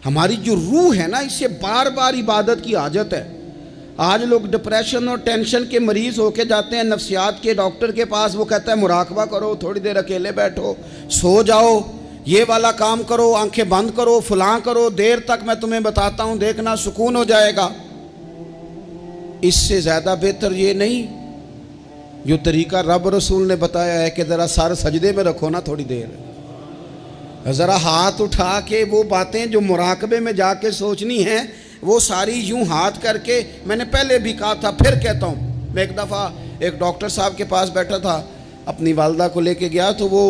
हमारी जो रूह है ना, इससे बार बार इबादत की हाजत है। आज लोग डिप्रेशन और टेंशन के मरीज़ होके जाते हैं नफ्सियात के डॉक्टर के पास, वो कहता है मुराकबा करो, थोड़ी देर अकेले बैठो, सो जाओ, ये वाला काम करो, आंखें बंद करो, फलां करो, देर तक मैं तुम्हें बताता हूँ, देखना सुकून हो जाएगा। इससे ज़्यादा बेहतर ये नहीं जो तरीका रब रसूल ने बताया है कि ज़रा सर सजदे में रखो ना थोड़ी देर, ज़रा हाथ उठा के वो बातें जो मुराकबे में जाके सोचनी हैं वो सारी यूं हाथ करके। मैंने पहले भी कहा था, फिर कहता हूँ, मैं एक दफ़ा एक डॉक्टर साहब के पास बैठा था, अपनी वालदा को लेके गया, तो वो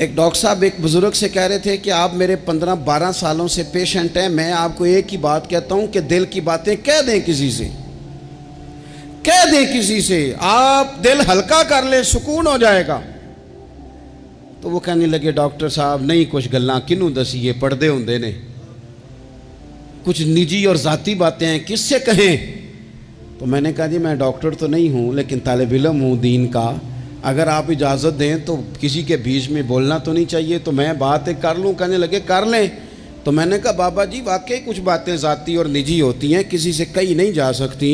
एक डॉक्टर साहब एक बुज़ुर्ग से कह रहे थे कि आप मेरे 15-12 सालों से पेशेंट हैं, मैं आपको एक ही बात कहता हूँ कि दिल की बातें कह दें किसी से, कह दें किसी से, आप दिल हल्का कर लें, सुकून हो जाएगा। तो वो कहने लगे, डॉक्टर साहब नहीं कुछ गल्लां किनू दसीए, पढ़दे होंदे ने, कुछ निजी और ज़ाती बातें हैं, किससे कहें। तो मैंने कहा जी मैं डॉक्टर तो नहीं हूँ लेकिन तालिब इल्म हूँ दीन का, अगर आप इजाज़त दें तो किसी के बीच में बोलना तो नहीं चाहिए, तो मैं बात एक कर लूँ। कहने लगे कर लें। तो मैंने कहा बाबा जी वाकई कुछ बातें ज़ाती और निजी होती हैं, किसी से कही नहीं जा सकती,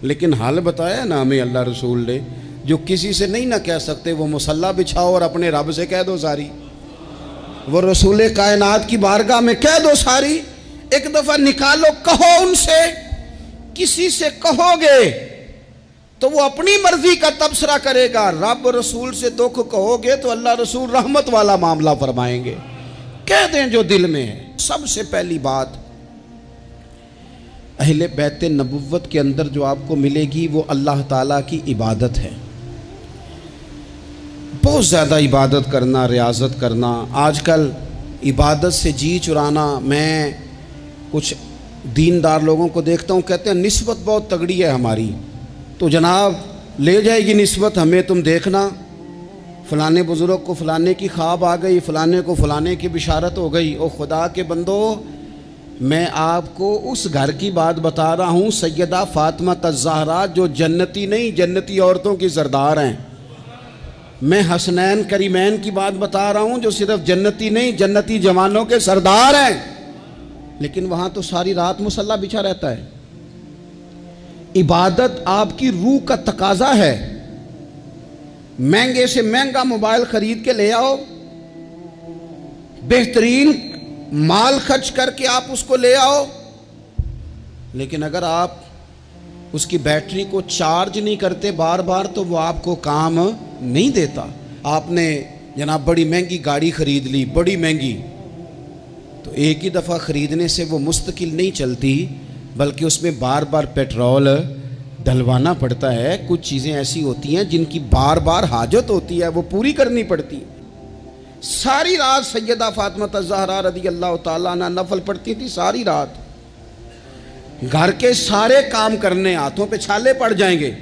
लेकिन हाल बताया ना हमें अल्लाह रसूल ने, जो किसी से नहीं ना कह सकते वो मुसल्ला बिछाओ और अपने रब से कह दो सारी, वो रसूल कायनात की बारगाह में कह दो सारी। एक दफ़ा निकालो, कहो उनसे, किसी से कहोगे तो वो अपनी मर्जी का तबसरा करेगा, रब रसूल से दुख कहोगे तो अल्लाह रसूल रहमत वाला मामला फरमाएंगे। कह दें जो दिल में है। सबसे पहली बात अहले बैत नबुव्वत के अंदर जो आपको मिलेगी वो अल्लाह ताला की इबादत है। बहुत ज़्यादा इबादत करना, रियाजत करना। आजकल इबादत से जी चुराना, मैं कुछ दीनदार लोगों को देखता हूँ, कहते हैं निस्बत बहुत तगड़ी है हमारी, तो जनाब ले जाएगी निस्बत हमें, तुम देखना फ़लाने बुज़ुर्ग को फ़लाने की ख्वाब आ गई, फ़लाने को फ़लाने की बिशारत हो गई। ओ खुदा के बंदो, मैं आपको उस घर की बात बता रहा हूँ, सैयदा फ़ातिमा अज़-ज़हरा, जो जन्नती नहीं जन्नती औरतों की सरदार हैं। मैं हसनैन करीमैन की बात बता रहा हूँ, जो सिर्फ जन्नती नहीं जन्नती जवानों के सरदार हैं, लेकिन वहाँ तो सारी रात मुसल्ला बिछा रहता है। इबादत आपकी रूह का तकाजा है। महंगे से महंगा मोबाइल खरीद के ले आओ, बेहतरीन माल खर्च करके आप उसको ले आओ, लेकिन अगर आप उसकी बैटरी को चार्ज नहीं करते बार बार तो वो आपको काम नहीं देता। आपने जनाब बड़ी महंगी गाड़ी खरीद ली, बड़ी महंगी, तो एक ही दफ़ा ख़रीदने से वो मुस्तकिल नहीं चलती, बल्कि उसमें बार बार पेट्रोल डलवाना पड़ता है। कुछ चीज़ें ऐसी होती हैं जिनकी बार बार हाजत होती है, वो पूरी करनी पड़ती है। सारी रात सैयदा फ़ातिमा अज़-ज़हरा रज़ी अल्लाह ताला अन्हा नफल पढ़ती थी सारी रात। घर के सारे काम करने, हाथों पे छाले पड़ जाएंगे।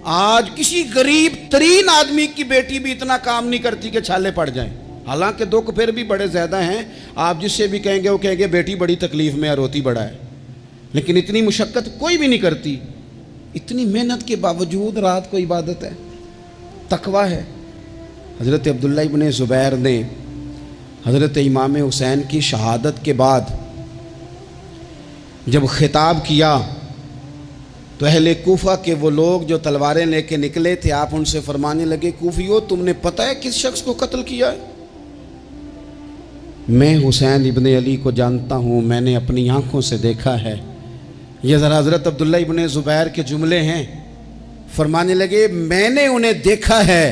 आज किसी गरीब तरीन आदमी की बेटी भी इतना काम नहीं करती कि छाले पड़ जाएं। हालांकि दुख फिर भी बड़े ज़्यादा हैं, आप जिससे भी कहेंगे वो कहेंगे बेटी बड़ी तकलीफ़ में है, रोती बड़ा है, लेकिन इतनी मुशक्क़त कोई भी नहीं करती। इतनी मेहनत के बावजूद रात को इबादत है, तकवा है। हज़रत अब्दुल्लाह इब्न ज़ुबैर ने हज़रत इमाम हुसैन की शहादत के बाद जब खिताब किया तो अहले कूफा के वो लोग जो तलवारें लेके निकले थे, आप उनसे फरमाने लगे, कूफियों तुमने पता है किस शख्स को कत्ल किया है? मैं हुसैन इब्न अली को जानता हूँ, मैंने अपनी आँखों से देखा है। ये ज़रा हज़रत अब्दुल्लाह इब्न ज़ुबैर के जुमले हैं। फरमाने लगे मैंने उन्हें देखा है,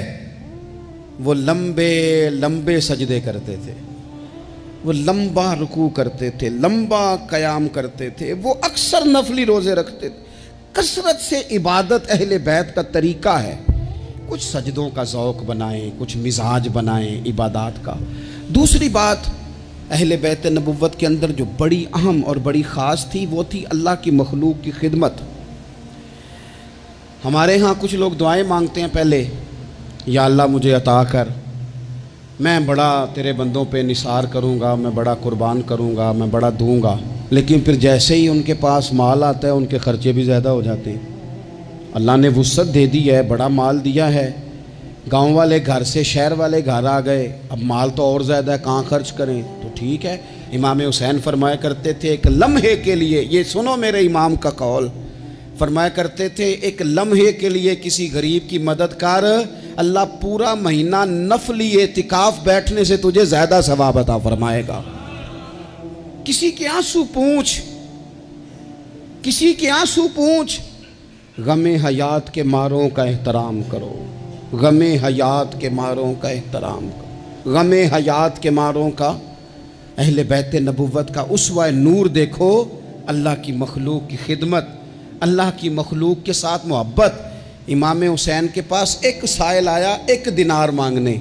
वो लंबे लंबे सजदे करते थे, वो लंबा रुकू करते थे, लंबा क़याम करते थे, वो अक्सर नफली रोज़े रखते थे। कसरत से इबादत अहले बैत का तरीका है। कुछ सजदों का ज़ौक़ बनाएं, कुछ मिजाज बनाएं इबादत का। दूसरी बात अहले बैत नबुव्वत के अंदर जो बड़ी अहम और बड़ी ख़ास थी वो थी अल्लाह की मखलूक की खिदमत। हमारे यहाँ कुछ लोग दुआएं मांगते हैं पहले, या अल्लाह मुझे अता कर, मैं बड़ा तेरे बंदों पे निसार करूँगा, मैं बड़ा कुर्बान करूँगा, मैं बड़ा दूँगा, लेकिन फिर जैसे ही उनके पास माल आता है उनके ख़र्चे भी ज़्यादा हो जाते हैं। अल्लाह ने वुसअत दे दी है, बड़ा माल दिया है, गांव वाले घर से शहर वाले घर आ गए, अब माल तो और ज़्यादा है, कहाँ खर्च करें, तो ठीक है। इमाम हुसैन फरमाया करते थे एक लम्हे के लिए, ये सुनो मेरे इमाम का कौल, फरमाया करते थे एक लम्हे के लिए किसी गरीब की मदद कर, अल्लाह पूरा महीना नफली एतिकाफ बैठने से तुझे ज़्यादा सवाब अता फरमाएगा। किसी के आंसू पूछ, किसी के आंसू पूछ, गमे हयात के मारों का एहतराम करो, गमे हयात के मारों का एहतराम करो, गमे हयात के मारों का, अहले बैत नबुव्वत का उसवा नूर देखो, अल्लाह की मखलूक की खिदमत, अल्लाह की मखलूक के साथ मोहब्बत। इमाम हुसैन के पास एक साइल आया एक दिनार मांगने,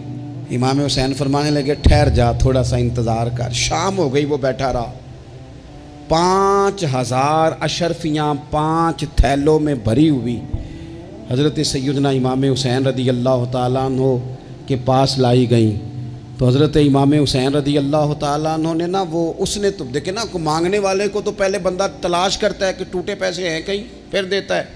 इमाम हुसैन फरमाने लगे ठहर जा, थोड़ा सा इंतज़ार कर। शाम हो गई, वो बैठा रहा। 5000 अशरफियाँ 5 थैलों में भरी हुई हज़रत सैयदना इमाम हुसैन रदी अल्लाह ताला अन्हो के पास लाई गई। तो हज़रत इमाम हुसैन रदी अल्लाह ताला अन्हो ने ना, वो उसने तो देखे ना, को मांगने वाले को तो पहले बंदा तलाश करता है कि टूटे पैसे हैं कहीं, फिर देता है।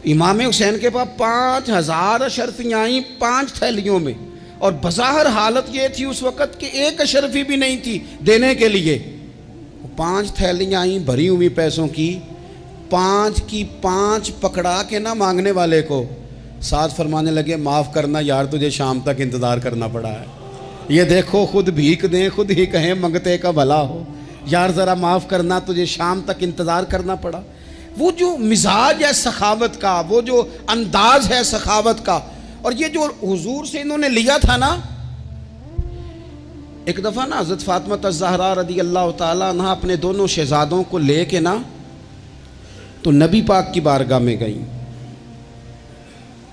इमाम हुसैन के पास 5000 अशरफियाँ आई 5 थैलियों में, और बज़ाहिर हालत ये थी उस वक़्त कि एक अशरफी भी नहीं थी देने के लिए। 5 थैलियाँ आई भरी हुई पैसों की, 5 की 5 पकड़ा के ना मांगने वाले को, साथ फरमाने लगे माफ़ करना यार, तुझे शाम तक इंतज़ार करना पड़ा है। ये देखो खुद भीख दें खुद ही कहें मंगते का भला हो, यार ज़रा माफ़ करना, तुझे शाम तक इंतज़ार करना पड़ा। वो जो मिजाज है सखावत का, वो जो अंदाज है सखावत का, और ये जो हुजूर से इन्होंने लिया था ना। एक दफ़ा ना हज़रत फ़ातिमा अज़-ज़हरा रदी अल्लाह ताला अन्हा अपने दोनों शहज़ादों को ले के ना, तो नबी पाक की बारगाह में गई।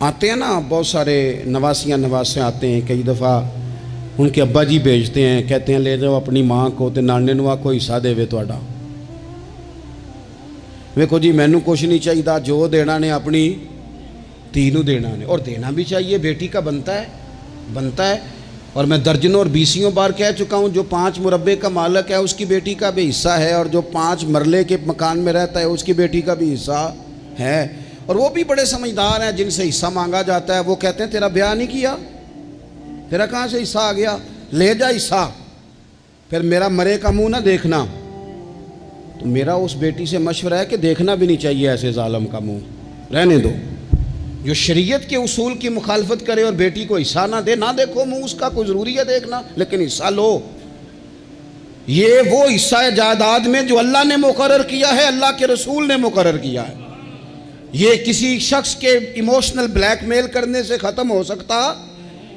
आते हैं ना बहुत सारे नवासियाँ नवासे आते हैं, कई दफ़ा उनके अब्बा जी भेजते हैं, कहते हैं ले जाओ अपनी माँ को, तो नाने नुआ को हिस्सा देवे तुहाडा। वेखो जी, मैनू कुछ नहीं चाहिए, जो देना ने अपनी धी नूं देना ने, और देना भी चाहिए, बेटी का बनता है, बनता है। और मैं दर्जनों और बीसियों बार कह चुका हूँ, जो 5 मुरब्बे का मालिक है उसकी बेटी का भी हिस्सा है, और जो 5 मरले के मकान में रहता है उसकी बेटी का भी हिस्सा है। और वो भी बड़े समझदार हैं, जिनसे हिस्सा मांगा जाता है वो कहते हैं तेरा ब्याह नहीं किया, तेरा कहाँ से हिस्सा आ गया, ले जा हिस्सा, फिर मेरा मरे का मुँह ना देखना। तो मेरा उस बेटी से मशवरा है कि देखना भी नहीं चाहिए ऐसे जालिम का मुँह, रहने दो। जो शरीयत के उसूल की मुखालफत करे और बेटी को हिस्सा ना दे, ना देखो मुँह उसका, कोई ज़रूरी है देखना, लेकिन हिस्सा लो। ये वो हिस्सा है जायदाद में जो अल्लाह ने मुकर्रर किया है, अल्लाह के रसूल ने मुकर्रर किया है। ये किसी शख्स के इमोशनल ब्लैकमेल करने से ख़त्म हो सकता,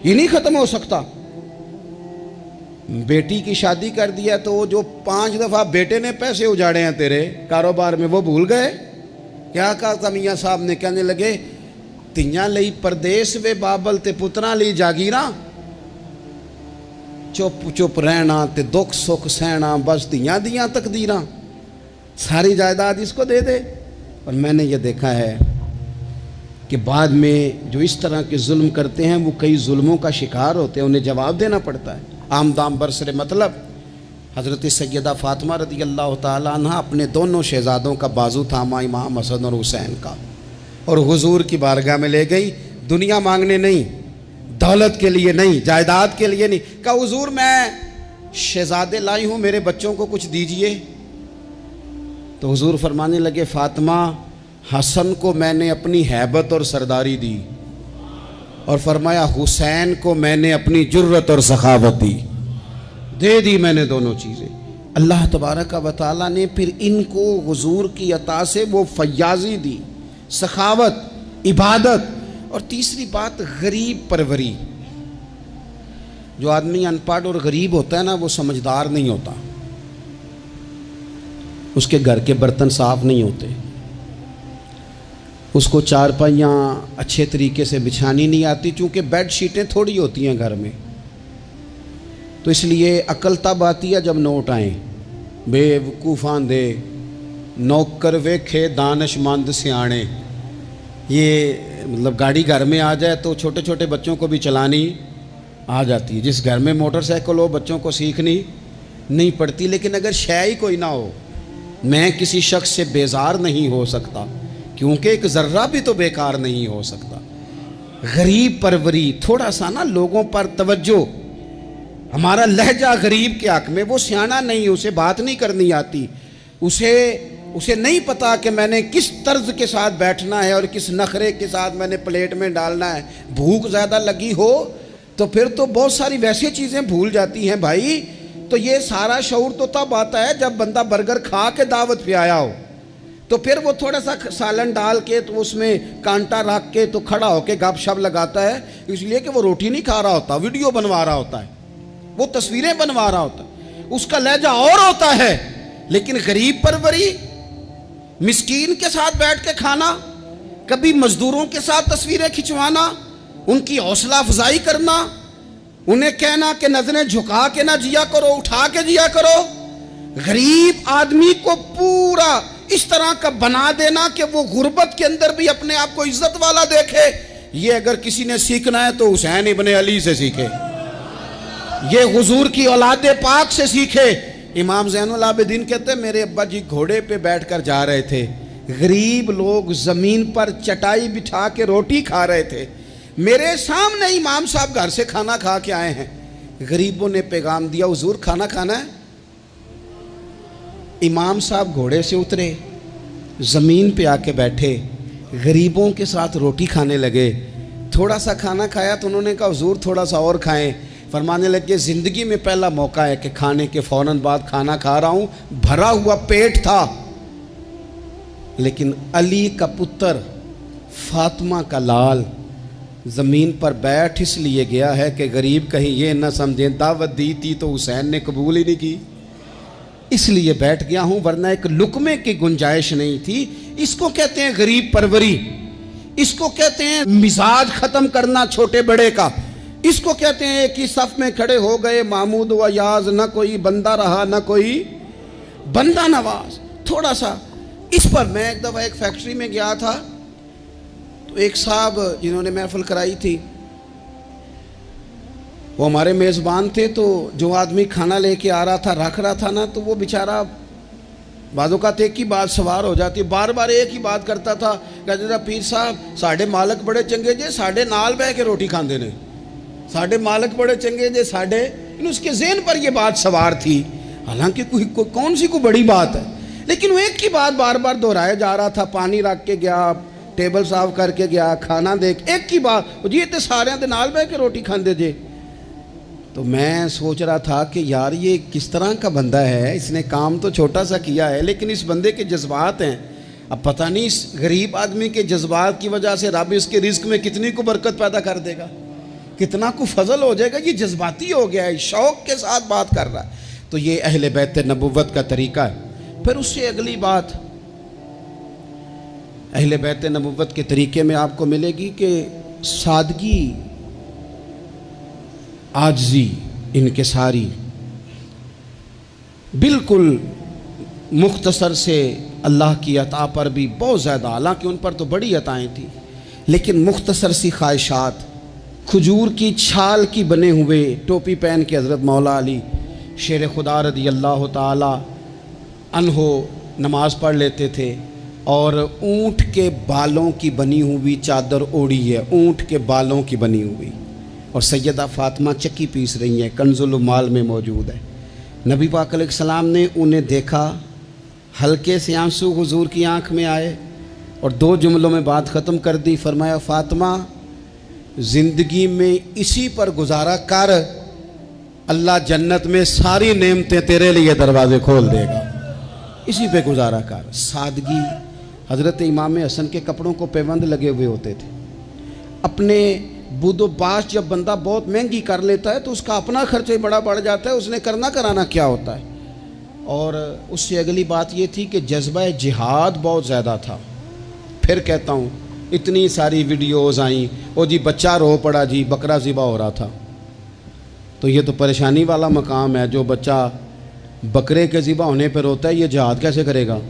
ये नहीं ख़त्म हो सकता। बेटी की शादी कर दिया तो जो 5 दफ़ा बेटे ने पैसे उजाड़े हैं तेरे कारोबार में, वो भूल गए। क्या कहा था मियाँ साहब ने, कहने लगे तियां लई परदेस वे बाबल ते पुत्रां लई जागीरा, चुप चुप रहना ते दुख सुख सहना, बस तियां दियां तकदीरां, सारी जायदाद इसको दे दे। और मैंने ये देखा है कि बाद में जो इस तरह के जुल्म करते हैं वो कई जुल्मों का शिकार होते हैं, उन्हें जवाब देना पड़ता है। आमदाम बरसरे मतलब हज़रत सैयदा फ़ातिमा रदी अल्लाह ताला अन्हा अपने दोनों शहज़ादों का बाजू थामा, इमाम हसन और हुसैन का, और हुजूर की बारगाह में ले गई। दुनिया मांगने नहीं, दौलत के लिए नहीं, जायदाद के लिए नहीं। कहा हुजूर मैं शहज़ादे लाई हूँ, मेरे बच्चों को कुछ दीजिए। तो हुजूर फरमाने लगे फ़ातिमा, हसन को मैंने अपनी हैबत और सरदारी दी, और फरमाया हुसैन को मैंने अपनी जुर्रत और सखावत दी, दे दी मैंने दोनों चीज़ें। अल्लाह तबारक व तआला ने फिर इनको हुजूर की अता से वो फयाजी दी, सखावत, इबादत, और तीसरी बात गरीब परवरी। जो आदमी अनपढ़ और गरीब होता है ना, वो समझदार नहीं होता, उसके घर के बर्तन साफ नहीं होते, उसको चारपाइयाँ अच्छे तरीके से बिछानी नहीं आती, चूँकि बेड शीटें थोड़ी होती हैं घर में। तो इसलिए अकल तब आती है जब नोट आए, बेवकूफ़ान दे नौकर वेखे दानशमंद सियाणे। ये मतलब गाड़ी घर में आ जाए तो छोटे छोटे बच्चों को भी चलानी आ जाती है। जिस घर में मोटरसाइकिल हो बच्चों को सीखनी नहीं पड़ती। लेकिन अगर शय ही कोई ना हो, मैं किसी शख्स से बेजार नहीं हो सकता, क्योंकि एक ज़र्रा भी तो बेकार नहीं हो सकता। गरीब परवरी, थोड़ा सा ना लोगों पर तवज्जो। हमारा लहजा गरीब के हक में, वो सियाना नहीं, उसे बात नहीं करनी आती, उसे नहीं पता कि मैंने किस तर्ज के साथ बैठना है और किस नखरे के साथ मैंने प्लेट में डालना है। भूख ज़्यादा लगी हो तो फिर तो बहुत सारी वैसी चीज़ें भूल जाती हैं भाई। तो ये सारा शऊर तो तब आता है जब बंदा बर्गर खा के दावत पे आया हो, तो फिर वो थोड़ा सा सालन डाल के तो उसमें कांटा रख के तो खड़ा होके गपशप लगाता है, इसलिए कि वो रोटी नहीं खा रहा होता, वीडियो बनवा रहा होता है, वो तस्वीरें बनवा रहा होता है, उसका लहजा और होता है। लेकिन गरीब परवरी, मिस्कीन के साथ बैठ के खाना, कभी मजदूरों के साथ तस्वीरें खिंचवाना, उनकी हौसला अफजाई करना, उन्हें कहना कि नजरें झुका के ना जिया करो, उठा के जिया करो। गरीब आदमी को पूरा इस तरह का बना देना कि वो गुर्बत के अंदर भी अपने आप को इज्जत वाला देखे। ये अगर किसी ने सीखना है तो हुसैन इब्ने अली से सीखे, ये हुजूर की औलाद पाक से सीखे। इमाम ज़ैनुल आबिदीन कहते हैं मेरे अब्बा जी घोड़े पे बैठकर जा रहे थे, गरीब लोग ज़मीन पर चटाई बिछा के रोटी खा रहे थे, मेरे सामने इमाम साहब घर से खाना खा के आए हैं। गरीबों ने पैगाम दिया हुजूर खाना खाना है। इमाम साहब घोड़े से उतरे, ज़मीन पे आके बैठे, गरीबों के साथ रोटी खाने लगे। थोड़ा सा खाना खाया तो उन्होंने कहा हुजूर थोड़ा सा और खाएं। फरमाने लगे ज़िंदगी में पहला मौका है कि खाने के फ़ौरन बाद खाना खा रहा हूँ, भरा हुआ पेट था। लेकिन अली का पुत्र, फातिमा का लाल ज़मीन पर बैठ इसलिए गया है कि गरीब कहीं ये ना समझें दावत दी थी तो हुसैन ने कबूल ही नहीं की, इसलिए बैठ गया हूँ, वरना एक लुकमे की गुंजाइश नहीं थी। इसको कहते हैं गरीब परवरी, इसको कहते हैं मिजाज ख़त्म करना छोटे बड़े का, इसको कहते हैं कि सफ़ में खड़े हो गए महमूद व याज, न कोई बंदा रहा न कोई बंदा नवाज। थोड़ा सा इस पर, मैं एक दफ़ा एक फैक्ट्री में गया था तो एक साहब जिन्होंने महफिल कराई थी वो हमारे मेज़बान थे, तो जो आदमी खाना लेके आ रहा था रख रहा था ना, तो वो बेचारा बाज़ों का एक ही बात सवार हो जाती, बार बार एक ही बात करता था। कहते था पीर साहब साढ़े मालक बड़े चंगे जे, साढ़े नाल बह के रोटी खाते ने, साढ़े मालक बड़े चंगे जे साढ़े। उसके ज़हन पर यह बात सवार थी, हालांकि कौन सी कोई बड़ी बात है, लेकिन वो एक ही बात बार बार दोहराया जा रहा था। पानी रख के गया, टेबल साफ करके गया, खाना देख, एक ही बात, जी तो सारे दे नाल बह के रोटी खाते जे। तो मैं सोच रहा था कि यार ये किस तरह का बंदा है, इसने काम तो छोटा सा किया है लेकिन इस बंदे के जज्बात हैं। अब पता नहीं इस गरीब आदमी के जज्बात की वजह से रब इसके रिस्क में कितनी को बरकत पैदा कर देगा, कितना को फजल हो जाएगा। ये जज्बाती हो गया है, शौक के साथ बात कर रहा है। तो ये अहले बैत नबुव्वत का तरीका है। फिर उससे अगली बात अहले बैत नबुव्वत के तरीके में आपको मिलेगी कि सादगी, आजी, इनकिसारी, बिल्कुल मुख्तसर से अल्लाह की अता पर भी बहुत ज़्यादा, हालांकि उन पर तो बड़ी अताएँ थी, लेकिन मुख्तसर सी ख्वाहिशात, खजूर की छाल की बने हुए टोपी पहन के हज़रत मौला अली शेर खुदा रज़ी अल्लाह ताला अन्हो नमाज़ पढ़ लेते थे और ऊँट के बालों की बनी हुई चादर ओढ़ी है, ऊँट के बालों की बनी हुई, और सैयदा फ़ातिमा चक्की पीस रही हैं, कंजुल माल में मौजूद है। नबी पाक अलैहिस्सलाम ने उन्हें देखा, हल्के से आंसू हुजूर की आंख में आए और दो जुमलों में बात ख़त्म कर दी। फरमाया फ़ातिमा ज़िंदगी में इसी पर गुजारा कर, अल्लाह जन्नत में सारी नेमतें तेरे लिए दरवाज़े खोल देगा, इसी पे गुजारा कर। सादगी, हज़रत इमाम हसन के कपड़ों को पैबंद लगे हुए होते थे। अपने बुदोबाश जब बंदा बहुत महंगी कर लेता है तो उसका अपना खर्च ही बड़ा बढ़ जाता है, उसने करना कराना क्या होता है। और उससे अगली बात ये थी कि जज्बा जिहाद बहुत ज़्यादा था। फिर कहता हूँ इतनी सारी वीडियोज़ आई, ओ जी बच्चा रो पड़ा जी, बकरा ज़िबा हो रहा था, तो ये तो परेशानी वाला मकाम है। जो बच्चा बकरे के ज़िबा होने पर रोता है, ये जिहाद कैसे करेगा।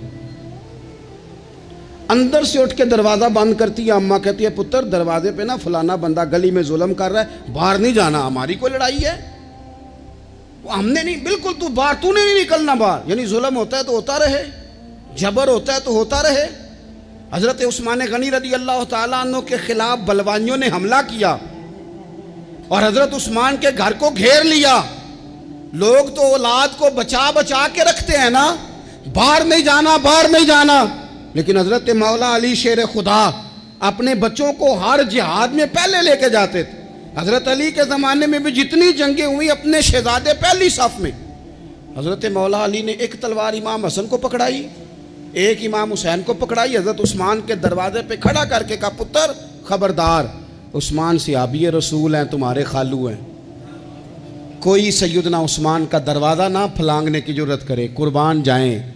अंदर से उठ के दरवाज़ा बंद करती है अम्मा, कहती है पुत्र दरवाजे पे ना फलाना बंदा गली में जुल्म कर रहा है, बाहर नहीं जाना, हमारी कोई लड़ाई है, हमने नहीं, बिल्कुल तू बाहर, तूने नहीं निकलना बाहर। यानी जुल्म होता है तो होता रहे, जबर होता है तो होता रहे। हज़रत उस्मान गनी रज़ी अल्लाह ताला अन्हु के खिलाफ बलवानियों ने हमला किया और हज़रत उस्मान के घर को घेर लिया। लोग तो औलाद को बचा बचा के रखते हैं ना, बाहर नहीं जाना, बाहर नहीं जाना, लेकिन हज़रत मौला अली शेर खुदा अपने बच्चों को हर जिहाद में पहले लेके जाते थे। हज़रत अली के ज़माने में भी जितनी जंगें हुई अपने शहजादे पहली सफ़ में। हज़रत मौला अली ने एक तलवार इमाम हसन को पकड़ाई, एक इमाम हुसैन को पकड़ाई, हज़रत उस्मान के दरवाजे पे खड़ा करके कहा, पुत्र खबरदार, उस्मान सहाबी रसूल हैं, तुम्हारे खालू हैं, कोई सैयदना उस्मान का दरवाज़ा ना फलांगने की जरूरत करे, कुर्बान जाएं।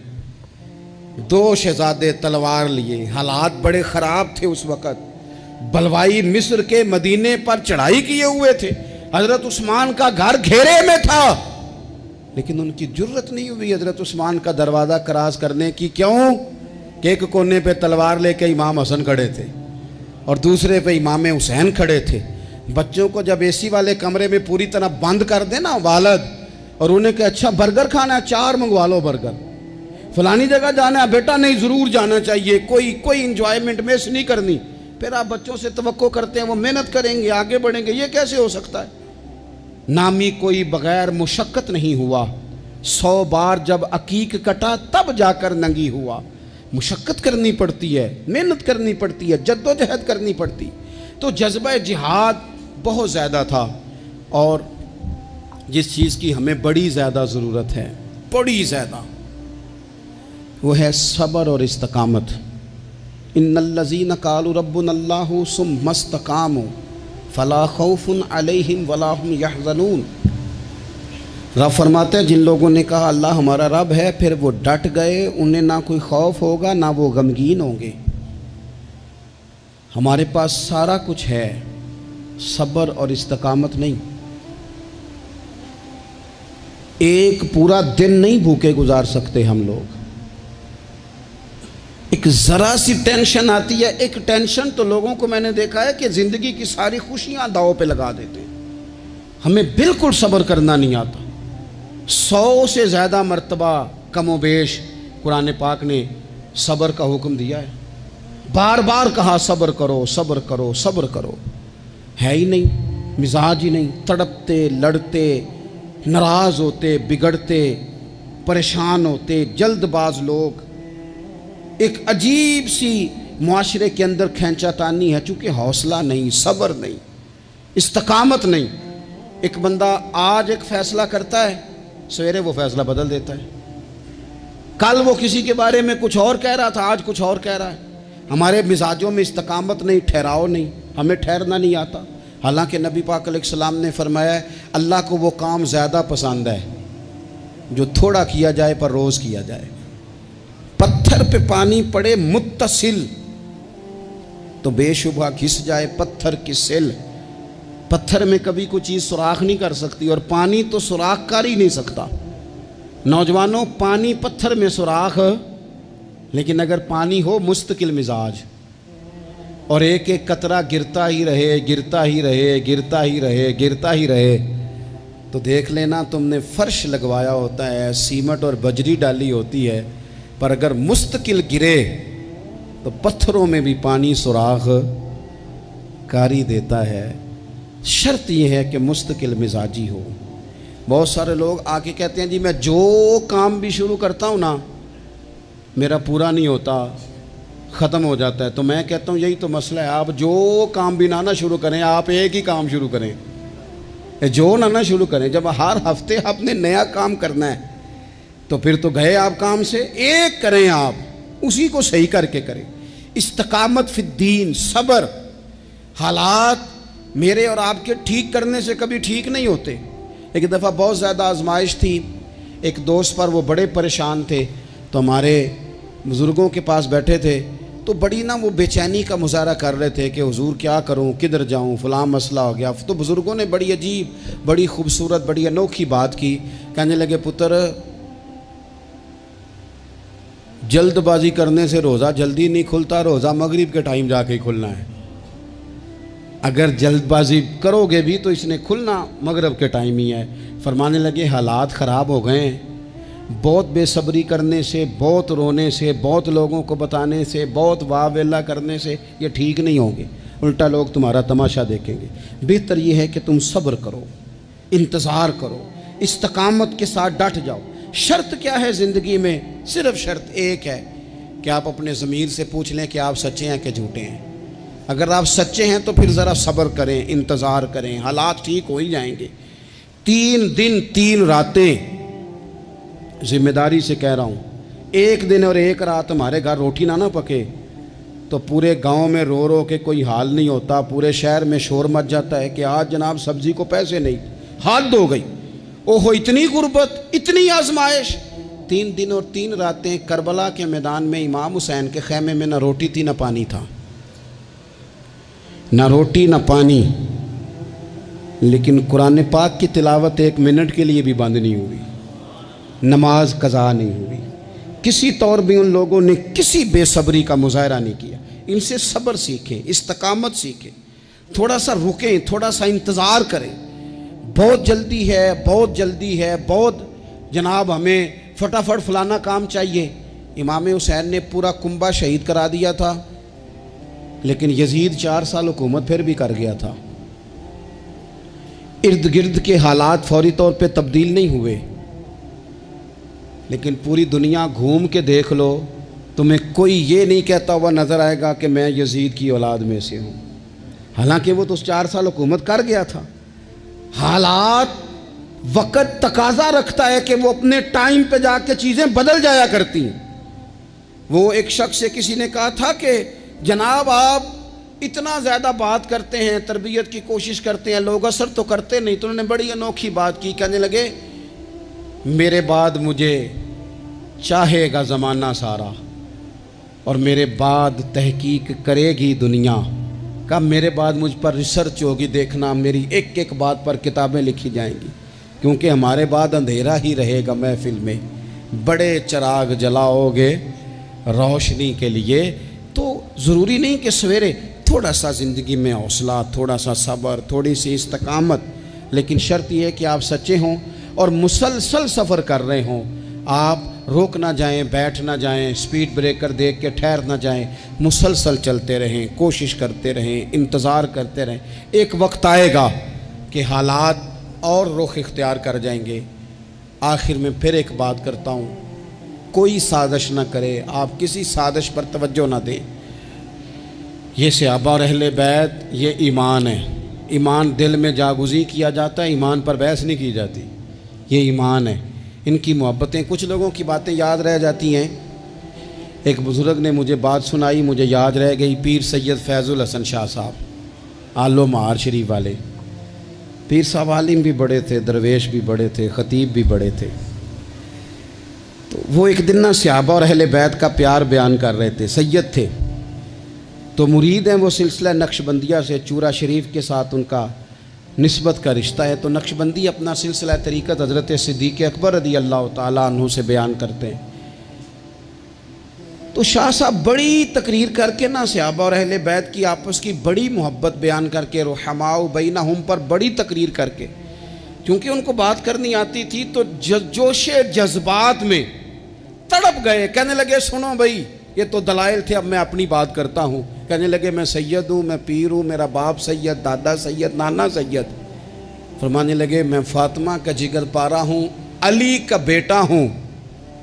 दो शहजादे तलवार लिए, हालात बड़े ख़राब थे उस वक़्त, बलवाई मिस्र के मदीने पर चढ़ाई किए हुए थे, हज़रत उस्मान का घर घेरे में था, लेकिन उनकी जुर्रत नहीं हुई हज़रत उस्मान का दरवाज़ा क्रॉस करने की। क्यों? कि एक कोने पे तलवार लेके इमाम हसन खड़े थे और दूसरे पे इमाम हुसैन खड़े थे। बच्चों को जब एसी वाले कमरे में पूरी तरह बंद कर देना वालद, और उन्हें कहा अच्छा बर्गर खाना है, 4 मंगवा लो बर्गर, फलानी जगह जाना है, बेटा नहीं ज़रूर जाना चाहिए, कोई इंजॉयमेंट मिस नहीं करनी, फिर आप बच्चों से तवक्को करते हैं वो मेहनत करेंगे, आगे बढ़ेंगे, ये कैसे हो सकता है? नामी कोई बगैर मुशक्क़त नहीं हुआ, 100 बार जब अकीक कटा तब जाकर नंगी हुआ। मुशक्क़त करनी पड़ती है, मेहनत करनी पड़ती है, जद्दोजहद करनी पड़ती। तो जज्बा जिहाद बहुत ज़्यादा था, और जिस चीज़ की हमें बड़ी ज़्यादा ज़रूरत है, बड़ी ज़्यादा, वो है सब्र और इस्तकामत। इन्नल्लज़ीना क़ालू रब्बुनल्लाहु सुम्मा इस्तक़ामू फला खौफुन अलैहिम वला हुम यहज़नून। रब फरमाते हैं जिन लोगों ने कहा अल्लाह हमारा रब है, फिर वो डट गए, उन्हें ना कोई खौफ होगा ना वो गमगीन होंगे। हमारे पास सारा कुछ है, सब्र और इस्तकामत नहीं। एक पूरा दिन नहीं भूखे गुजार सकते हम लोग। एक ज़रा सी टेंशन आती है, एक टेंशन तो लोगों को मैंने देखा है कि ज़िंदगी की सारी खुशियां दांव पे लगा देते हैं। हमें बिल्कुल सब्र करना नहीं आता। 100 से ज़्यादा मर्तबा कमोबेश कुरान पाक ने सब्र का हुक्म दिया है, बार बार कहा सब्र करो, सब्र करो, सब्र करो। है ही नहीं, मिजाज ही नहीं, तड़पते, लड़ते, नाराज़ होते, बिगड़ते, परेशान होते, जल्दबाज लोग। एक अजीब सी मुआशरे के अंदर खींचातानी है, चूँकि हौसला नहीं, सब्र नहीं, इस्तकामत नहीं। एक बंदा आज एक फ़ैसला करता है, सवेरे वो फ़ैसला बदल देता है। कल वो किसी के बारे में कुछ और कह रहा था, आज कुछ और कह रहा है। हमारे मिजाजों में इस्तकामत नहीं, ठहराव नहीं, हमें ठहरना नहीं आता। हालांकि नबी पाक अलैहिस्सलाम ने फरमाया है अल्लाह को वो काम ज़्यादा पसंद है जो थोड़ा किया जाए पर रोज़ किया जाए। पत्थर पे पानी पड़े मुत्तसिल तो बेशुबा घिस जाए पत्थर की सिल। पत्थर में कभी कोई चीज़ सुराख नहीं कर सकती, और पानी तो सुराख कर ही नहीं सकता। नौजवानों, पानी पत्थर में सुराख, लेकिन अगर पानी हो मुस्तकिल मिजाज और एक एक कतरा गिरता ही रहे, गिरता ही रहे, गिरता ही रहे, गिरता ही रहे, तो देख लेना तुमने फर्श लगवाया होता है, सीमेंट और बजरी डाली होती है, पर अगर मुस्तकिल गिरे तो पत्थरों में भी पानी सुराख कर ही देता है। शर्त यह है कि मुस्तकिल मिजाजी हो। बहुत सारे लोग आके कहते हैं जी मैं जो काम भी शुरू करता हूँ ना मेरा पूरा नहीं होता, ख़त्म हो जाता है। तो मैं कहता हूँ यही तो मसला है, आप जो काम भी ना शुरू करें, आप एक ही काम शुरू करें, जो ना शुरू करें। जब हर हफ्ते आपने नया काम करना है तो फिर तो गए आप काम से। एक करें आप, उसी को सही करके करें। इस्तकामत फिद्दीन, सब्र। हालात मेरे और आपके ठीक करने से कभी ठीक नहीं होते। एक दफ़ा बहुत ज़्यादा आजमाइश थी, एक दोस्त पर, वो बड़े परेशान थे, तो हमारे बुज़ुर्गों के पास बैठे थे, तो बड़ी ना वो बेचैनी का मुजाहरा कर रहे थे कि हुजूर क्या करूं, किधर जाऊं, फ़लाँ मसला हो गया। तो बुज़ुर्गों ने बड़ी अजीब, बड़ी खूबसूरत, बड़ी अनोखी बात की। कहने लगे पुत्र जल्दबाजी करने से रोज़ा जल्दी नहीं खुलता, रोज़ा मगरिब के टाइम जाके ही खुलना है। अगर जल्दबाजी करोगे भी तो इसने खुलना मगरिब के टाइम ही है। फरमाने लगे हालात ख़राब हो गए हैं, बहुत बेसब्री करने से, बहुत रोने से, बहुत लोगों को बताने से, बहुत वाह वेला करने से ये ठीक नहीं होंगे, उल्टा लोग तुम्हारा तमाशा देखेंगे। बेहतर ये है कि तुम सब्र करो, इंतज़ार करो, इस्तकामत के साथ डट जाओ। शर्त क्या है ज़िंदगी में? सिर्फ शर्त एक है कि आप अपने ज़मीर से पूछ लें कि आप सच्चे हैं कि झूठे हैं। अगर आप सच्चे हैं तो फिर ज़रा सब्र करें, इंतज़ार करें, हालात ठीक हो ही जाएंगे। 3 दिन 3 रातें, जिम्मेदारी से कह रहा हूँ, 1 दिन और 1 रात हमारे घर रोटी ना पके तो पूरे गांव में रो रो के कोई हाल नहीं होता, पूरे शहर में शोर मच जाता है कि आज जनाब सब्जी को पैसे नहीं, हद हो गई, ओहो इतनी गुर्बत, इतनी आजमाइश। 3 दिन और 3 रातें करबला के मैदान में इमाम हुसैन के खैमे में न रोटी थी न पानी था, न रोटी न पानी, लेकिन कुरान पाक की तिलावत 1 मिनट के लिए भी बंद नहीं हुई, नमाज कज़ा नहीं हुई। किसी तौर भी उन लोगों ने किसी बेसब्री का मुजाहरा नहीं किया। इनसे सब्र सीखें, इस्तकामत सीखें, थोड़ा सा रुकें, थोड़ा सा इंतज़ार करें। बहुत जल्दी है, बहुत जल्दी है, बहुत जनाब हमें फटाफट फलाना काम चाहिए। इमाम हुसैन ने पूरा कुंबा शहीद करा दिया था, लेकिन यजीद 4 साल हुकूमत फिर भी कर गया था। इर्द गिर्द के हालात फौरी तौर पे तब्दील नहीं हुए, लेकिन पूरी दुनिया घूम के देख लो, तुम्हें कोई ये नहीं कहता हुआ नज़र आएगा कि मैं यजीद की औलाद में से हूँ। हालांकि वो तो 4 साल हुकूमत कर गया था। हालात वक़्त तकाजा रखता है कि वो अपने टाइम पे जाके चीज़ें बदल जाया करती हैं। वो एक शख्स से किसी ने कहा था कि जनाब आप इतना ज़्यादा बात करते हैं, तरबियत की कोशिश करते हैं, लोग असर तो करते नहीं। तो उन्होंने बड़ी अनोखी बात की, कहने लगे मेरे बाद मुझे चाहेगा ज़माना सारा और मेरे बाद तहकीक करेगी दुनिया का, मेरे बाद मुझ पर रिसर्च होगी, देखना मेरी एक एक बात पर किताबें लिखी जाएंगी, क्योंकि हमारे बाद अंधेरा ही रहेगा महफिल में, बड़े चिराग जलाओगे रोशनी के लिए। तो ज़रूरी नहीं कि सवेरे, थोड़ा सा ज़िंदगी में हौसला, थोड़ा सा सब्र, थोड़ी सी इस्तकामत, लेकिन शर्त यह है कि आप सच्चे हों और मुसलसल सफ़र कर रहे हों। आप रुक ना जाएं, बैठ ना जाएं, स्पीड ब्रेकर देख के ठहर ना जाएं, मुसलसल चलते रहें, कोशिश करते रहें, इंतज़ार करते रहें। एक वक्त आएगा कि हालात और रुख इख्तियार कर जाएंगे। आखिर में फिर एक बात करता हूँ, कोई साजिश ना करे, आप किसी साजिश पर तवज्जो ना दें। ये सहाबा और अहले बैत, ये ईमान है। ईमान दिल में जागुज़ी किया जाता है, ईमान पर बहस नहीं की जाती। ये ईमान है। इनकी मोहब्बतें, कुछ लोगों की बातें याद रह जाती हैं। एक बुज़ुर्ग ने मुझे बात सुनाई, मुझे याद रह गई। पीर सैयद फैज़ुल हसन शाह साहब, आलो महार शरीफ वाले पीर साहब, आलिम भी बड़े थे, दरवेश भी बड़े थे, ख़तीब भी बड़े थे। तो वो एक दिन ना सहाबा और अहले बैत का प्यार बयान कर रहे थे। सैयद थे तो मुरीद हैं वो, सिलसिला नक्शबंदिया से, चूरा शरीफ के साथ उनका निस्बत का रिश्ता है। तो नक्शबंदी अपना सिलसिला तरीक़त हज़रत सिद्दीक़ अकबर रज़ी अल्लाह ताला अन्हु से बयान करते हैं। तो शाह साहब बड़ी तकरीर करके ना सहाबा और अहले बैत की आपस की बड़ी मोहब्बत बयान करके, रुहमाउ बैनहुम पर बड़ी तकरीर करके, क्योंकि उनको बात करनी आती थी, तो जोशे जज्बात में तड़प गए। कहने लगे सुनो भाई, ये तो दलाइल थे, अब मैं अपनी बात करता हूँ। कहने लगे मैं सैयद हूँ, मैं पीर हूँ, मेरा बाप सैयद, दादा सैयद, नाना सैयद। फरमाने लगे मैं फातिमा का जिगर पारा हूँ, अली का बेटा हूँ,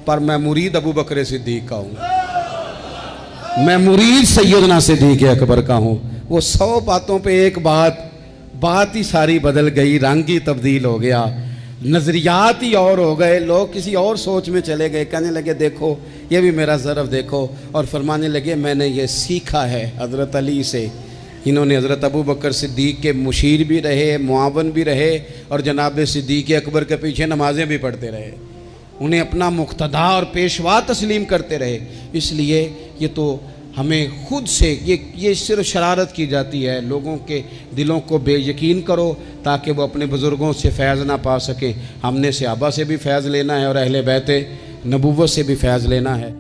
पर मैं मुरीद अबू बकर सिद्दीक का हूँ, मैं मुरीद सैयदना सिद्दीक अकबर का हूँ। वो 100 बातों पे एक बात ही सारी बदल गई, रंग ही तब्दील हो गया, नज़रियात ही और हो गए, लोग किसी और सोच में चले गए। कहने लगे देखो ये भी मेरा ज़रफ़ देखो। और फरमाने लगे मैंने ये सीखा है हज़रत अली से। इन्होंने हज़रत अबू बकर सिद्दीक़ के मुशीर भी रहे, मुआवन भी रहे, और जनाब सिद्दीक़ अकबर के पीछे नमाज़ें भी पढ़ते रहे, उन्हें अपना मुक़्तदा और पेशवा तस्लीम करते रहे। इसलिए ये तो हमें खुद से ये सिर्फ शरारत की जाती है, लोगों के दिलों को बेयकीन करो ताकि वो अपने बुज़ुर्गों से फैज़ ना पा सकें। हमने सहाबा से भी फैज़ लेना है और अहले बैत नबुव्वत से भी फैज़ लेना है।